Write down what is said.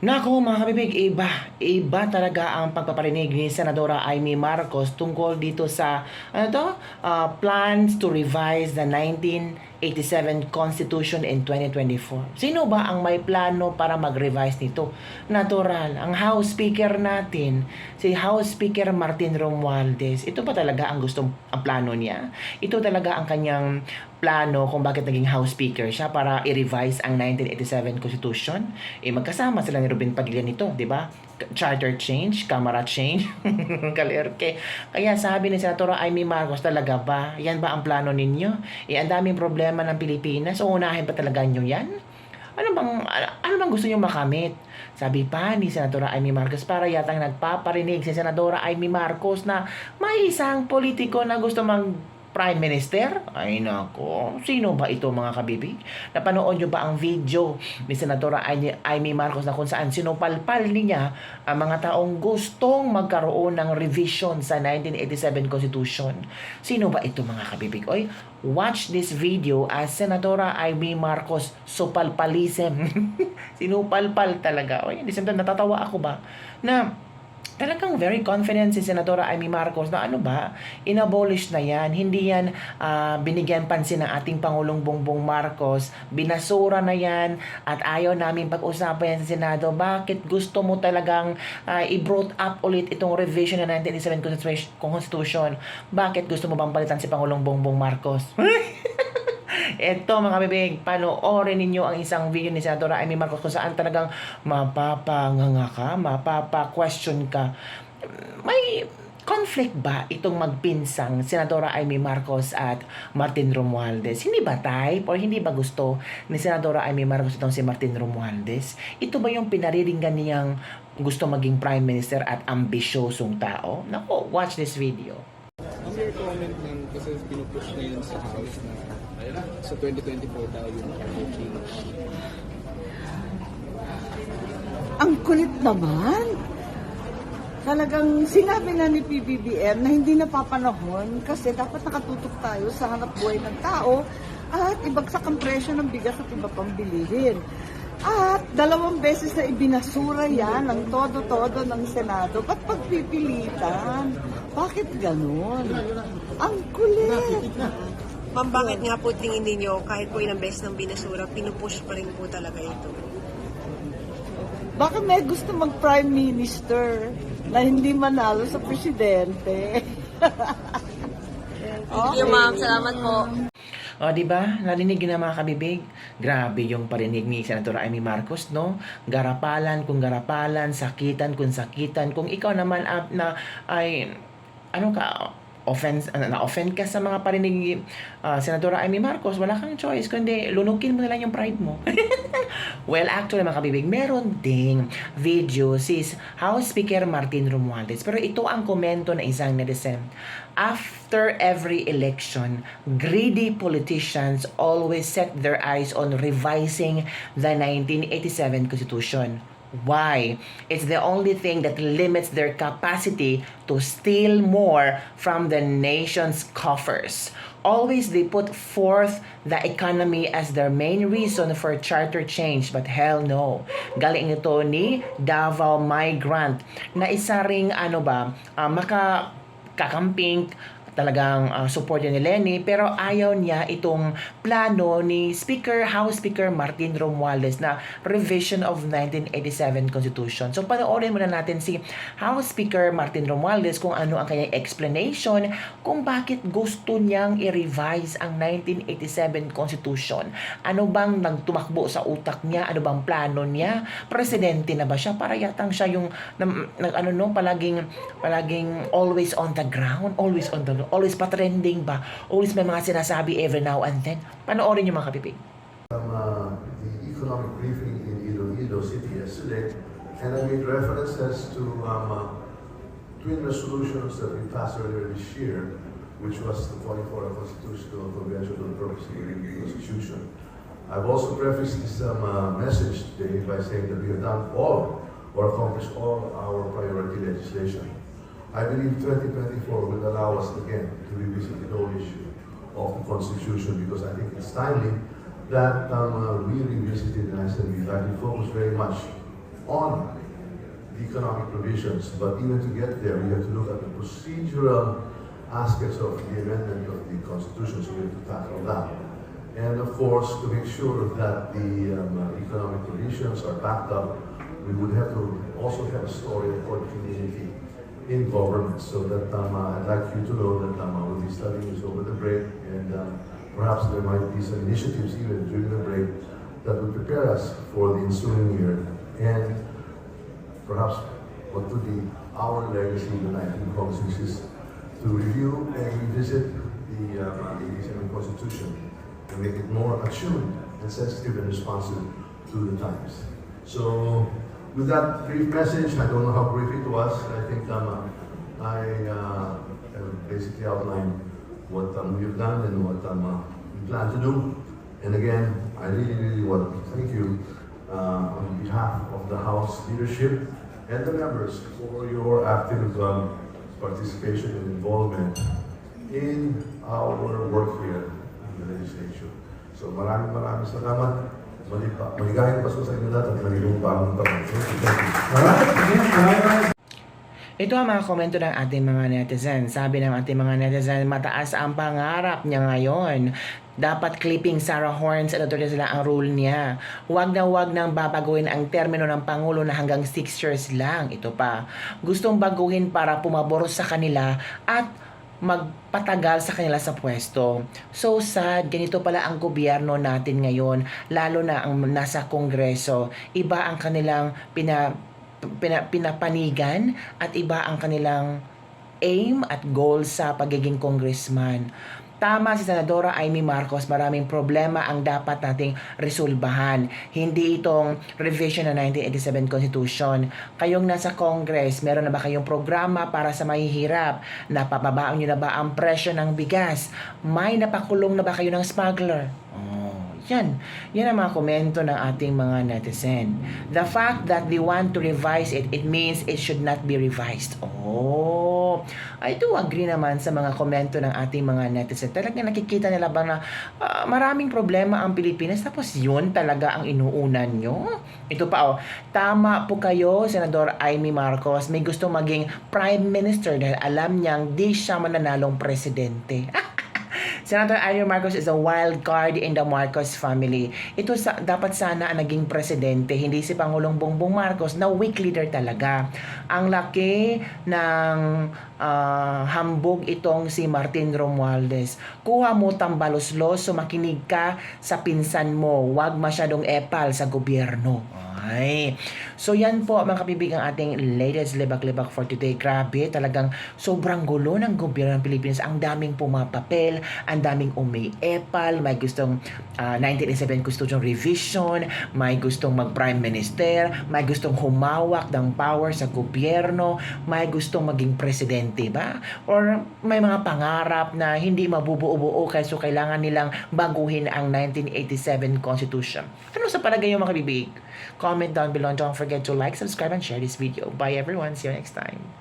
Naku mga kabibig, iba talaga ang pagpaparinig ni Senadora Amy Marcos tungkol dito sa plans to revise the 1987 Constitution in 2024. Sino ba ang may plano para mag-revise nito? Natural, ang House Speaker natin, si House Speaker Martin Romualdez. Ito ba talaga ang plano niya? Ito talaga ang kanyang plano kung bakit naging House Speaker siya para i-revise ang 1987 Constitution. Magkasama sila ni Ruben Padilla nito, di ba? Charter change, camera change, kalerke. Kaya sabi ni Senatora Amy Marcos, talaga ba? Yan ba ang plano ninyo? Ang daming problema ng Pilipinas, unahin pa talaga nyo yan? Ano bang gusto nyo makamit? Sabi pa ni Senatora Amy Marcos, para yatang nagpaparinig si Senadora Amy Marcos na may isang politiko na gusto Prime Minister? Ay nako, sino ba ito mga kabibig? Napanood nyo ba ang video ni Senadora Amy Marcos na kung saan sinupalpal niya ang mga taong gustong magkaroon ng revision sa 1987 Constitution? Sino ba ito mga kabibig? Oy, watch this video as Senadora Amy Marcos supalpalism. Sinupalpal talaga. Oy, di siyempre natatawa ako ba na talagang very confident si Senadora Amy Marcos na inabolish na yan. Hindi yan binigyan pansin ng ating Pangulong Bongbong Marcos. Binasura na yan at ayaw namin pag-usapan yan sa Senado. Bakit gusto mo talagang i-brought up ulit itong revision ng 1987 Constitution? Bakit gusto mo bang palitan si Pangulong Bongbong Marcos? Eto mga bibig, panoorin ninyo ang isang video ni Senadora Amy Marcos kung saan talagang mapapanganga ka, mapapa-question ka. May conflict ba itong magpinsang Senadora Amy Marcos at Martin Romualdez? Hindi ba type or hindi ba gusto ni Senadora Amy Marcos itong si Martin Romualdez? Ito ba yung pinariringgan niyang gusto maging Prime Minister at ambisyosong tao? Naku, watch this video. Ang your comment lang kasi pinupush na yun sa House na sa 2024 daw yung climate change. Ang kulit naman. Talagang sinabi na ni PBBM na hindi napapanahon kasi dapat nakatutok tayo sa hanap buhay ng tao at ibagsak ang presyo ng bigas at iba pang bilihin. At 2 beses na ibinasura yan ng todo-todo ng Senado. Ba't pagpipilitan? Bakit ganun? Ang kulit. Ma'am, bakit nga po tingin ninyo kahit po ilang beses ng binasura, pinupush pa rin po talaga ito? Baka may gusto mag-prime minister na hindi manalo sa presidente. Thank you, ma'am. Salamat po. O, di ba? Narinig yun na mga kabibig. Grabe yung parinig ni Senator Amy Marcos, no? Garapalan kung garapalan, sakitan kung sakitan. Kung ikaw naman na-offend ka sa mga parinig ni Senadora Amy Marcos, wala kang choice kundi lunukin mo na lang yung pride mo. Well, actually mga kabibig, meron ding video si House Speaker Martin Romualdez. Pero ito ang komento na isang netizen. After every election, greedy politicians always set their eyes on revising the 1987 Constitution. Why? It's the only thing that limits their capacity to steal more from the nation's coffers. Always they put forth the economy as their main reason for charter change, but hell no. Galing ito ni Davao Migrant na isa ring kakamping talagang support ni Lenny, pero ayaw niya itong plano ni House Speaker Martin Romualdez na revision of 1987 Constitution. So panoorin muna natin si House Speaker Martin Romualdez kung ano ang kanyang explanation kung bakit gusto niyang i-revise ang 1987 Constitution. Ano bang nagtumakbo sa utak niya? Ano bang plano niya? Presidente na ba siya? Para yatang siya yung palaging always on the ground, always pa-trending ba? Always may mga sinasabi every now and then. Panoorin niyo mga kapipig. The economic briefing in Iloilo City yesterday, and I made references to twin resolutions that we passed earlier this year, which was the 44th Constitutional Convention on the Purpose of the Constitution. I've also prefaced this message today by saying that we have done all or accomplished all our priority legislation. I believe 2024 will allow us again to revisit the whole issue of the Constitution because I think it's timely that we revisit it and I said we focus very much on the economic provisions, but even to get there, we have to look at the procedural aspects of the amendment of the Constitution, so we have to tackle that. And of course, to make sure that the economic provisions are backed up, we would have to also have a story of court community in government, so that I'd like you to know that we'll be studying this over the break, and perhaps there might be some initiatives even during the break that will prepare us for the ensuing year, and perhaps what would be our legacy in the 19 Congress, which is to review and revisit the 87 Constitution and make it more attuned and sensitive and responsive to the times. So, with that brief message, I don't know how brief it was. I think I have basically outlined what we've done and what we plan to do. And again, I really want to thank you on behalf of the House leadership and the members for your active participation and involvement in our work here in the legislature. So maraming salamat. Maligayang Pasko sa inyo lahat at maligayang bagong taon. Thank you. Ito ang mga komento ng ating mga netizen. Sabi ng ating mga netizen, mataas ang pangarap niya ngayon. Dapat clipping Sarah Horns at Duterte lang ang rule niya. Huwag nang babaguhin ang termino ng Pangulo na hanggang 6 years lang. Ito pa, gustong baguhin para pumabor sa kanila at magpatagal sa kanila sa pwesto. So sad, ganito pala ang gobyerno natin ngayon, lalo na ang nasa Kongreso. Iba ang kanilang pinapanigan at iba ang kanilang aim at goal sa pagiging congressman. Tama si Senadora Amy Marcos, maraming problema ang dapat nating resolbahan. Hindi itong revision ng 1987 Constitution. Kayong nasa Congress, meron na ba kayong programa para sa mahihirap? Napababaon nyo na ba ang presyo ng bigas? May napakulong na ba kayo ng smuggler? Yan ang mga komento ng ating mga netizen. The fact that they want to revise it, it means it should not be revised. I do agree naman sa mga komento ng ating mga netizen. Talagang nakikita nila ba na maraming problema ang Pilipinas, tapos yun talaga ang inuunan nyo? Ito pa tama po kayo, Senador Amy Marcos, may gusto maging Prime Minister dahil alam niyang di siya mananalong presidente. Senator Amy Marcos is a wild card in the Marcos family. Ito dapat sana ang naging presidente, hindi si Pangulong Bongbong Marcos na weak leader talaga. Ang laki ng hambog itong si Martin Romualdez. Kuha mo tambalos-los, so makinig ka sa pinsan mo. Huwag masyadong epal sa gobyerno. So yan po mga kapibig ang ating latest libak-libak for today. Grabe, talagang sobrang gulo ng gobyerno ng Pilipinas. Ang daming pumapapel, ang daming umi-epal, may gustong 1987 Constitution revision, may gustong mag-prime minister, may gustong humawak ng power sa gobyerno, may gustong maging presidente ba? Or may mga pangarap na hindi mabubuo-buo kaya so kailangan nilang baguhin ang 1987 Constitution. Ano sa palagay yung mga kapibig? Comment down below and don't forget to like, subscribe, and share this video. Bye everyone. See you next time.